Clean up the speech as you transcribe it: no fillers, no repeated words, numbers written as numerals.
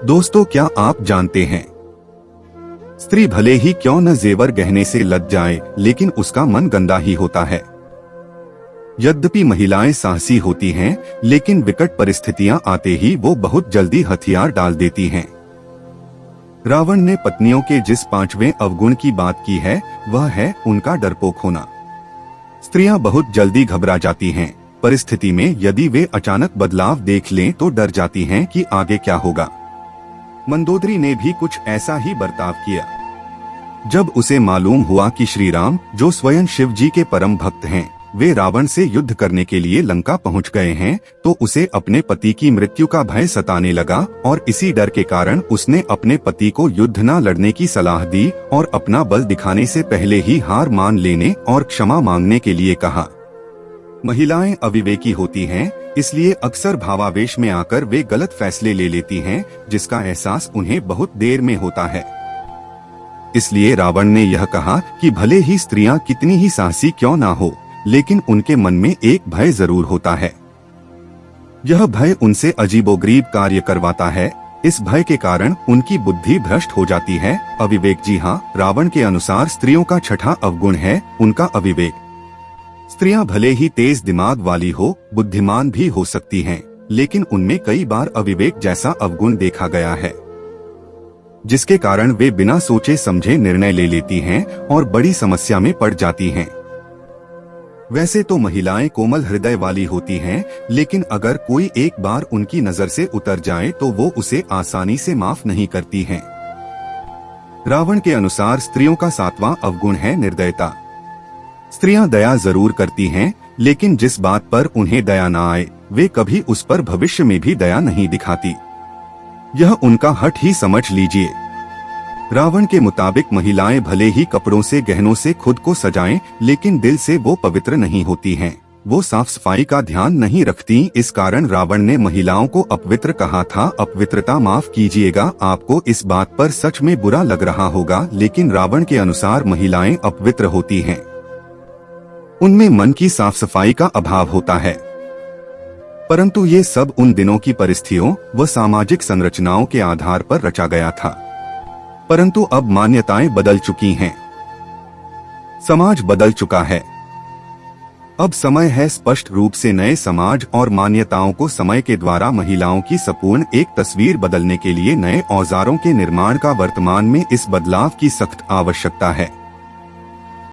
दोस्तों, क्या आप जानते हैं, स्त्री भले ही क्यों न जेवर गहने से लद जाए, लेकिन उसका मन गंदा ही होता है। यद्यपि महिलाएं साहसी होती हैं, लेकिन विकट परिस्थितियां आते ही वो बहुत जल्दी हथियार डाल देती हैं। रावण ने पत्नियों के जिस 5वें अवगुण की बात की है, वह है उनका डरपोक होना। स्त्रियां बहुत जल्दी घबरा जाती हैं। परिस्थिति में यदि वे अचानक बदलाव देख लें तो डर जाती हैं कि आगे क्या होगा। मंदोदरी ने भी कुछ ऐसा ही बर्ताव किया। जब उसे मालूम हुआ कि श्री राम, जो स्वयं शिव जी के परम भक्त हैं, वे रावण से युद्ध करने के लिए लंका पहुंच गए हैं, तो उसे अपने पति की मृत्यु का भय सताने लगा और इसी डर के कारण उसने अपने पति को युद्ध न लड़ने की सलाह दी और अपना बल दिखाने से पहले ही हार मान लेने और क्षमा मांगने के लिए कहा। महिलाएं अविवेकी होती हैं, इसलिए अक्सर भावावेश में आकर वे गलत फैसले ले लेती हैं, जिसका एहसास उन्हें बहुत देर में होता है। इसलिए रावण ने यह कहा कि भले ही स्त्रियां कितनी ही साहसी क्यों ना हो, लेकिन उनके मन में एक भय जरूर होता है। यह भय उनसे अजीबोगरीब कार्य करवाता है। इस भय के कारण उनकी बुद्धि भ्रष्ट हो जाती है। अविवेक, जी हाँ, रावण के अनुसार स्त्रियों का 6वां अवगुण है उनका अविवेक। स्त्रियां भले ही तेज दिमाग वाली हो, बुद्धिमान भी हो सकती हैं, लेकिन उनमें कई बार अविवेक जैसा अवगुण देखा गया है, जिसके कारण वे बिना सोचे समझे निर्णय ले लेती हैं और बड़ी समस्या में पड़ जाती हैं। वैसे तो महिलाएं कोमल हृदय वाली होती हैं, लेकिन अगर कोई एक बार उनकी नजर से उतर जाए तो वो उसे आसानी से माफ नहीं करती हैं। रावण के अनुसार स्त्रियों का 7वां अवगुण है निर्दयता। स्त्रियां दया जरूर करती हैं, लेकिन जिस बात पर उन्हें दया न आए, वे कभी उस पर भविष्य में भी दया नहीं दिखाती। यह उनका हठ ही समझ लीजिए। रावण के मुताबिक महिलाएं भले ही कपड़ों से, गहनों से खुद को सजाएं, लेकिन दिल से वो पवित्र नहीं होती हैं। वो साफ सफाई का ध्यान नहीं रखती। इस कारण रावण ने महिलाओं को अपवित्र कहा था। अपवित्रता, माफ कीजिएगा, आपको इस बात पर सच में बुरा लग रहा होगा, लेकिन रावण के अनुसार महिलाएं अपवित्र होती हैं। उनमें मन की साफ सफाई का अभाव होता है। परंतु ये सब उन दिनों की परिस्थितियों व सामाजिक संरचनाओं के आधार पर रचा गया था। परंतु अब मान्यताएं बदल चुकी हैं, समाज बदल चुका है। अब समय है स्पष्ट रूप से नए समाज और मान्यताओं को समय के द्वारा महिलाओं की संपूर्ण एक तस्वीर बदलने के लिए नए औजारों के निर्माण का। वर्तमान में इस बदलाव की सख्त आवश्यकता है।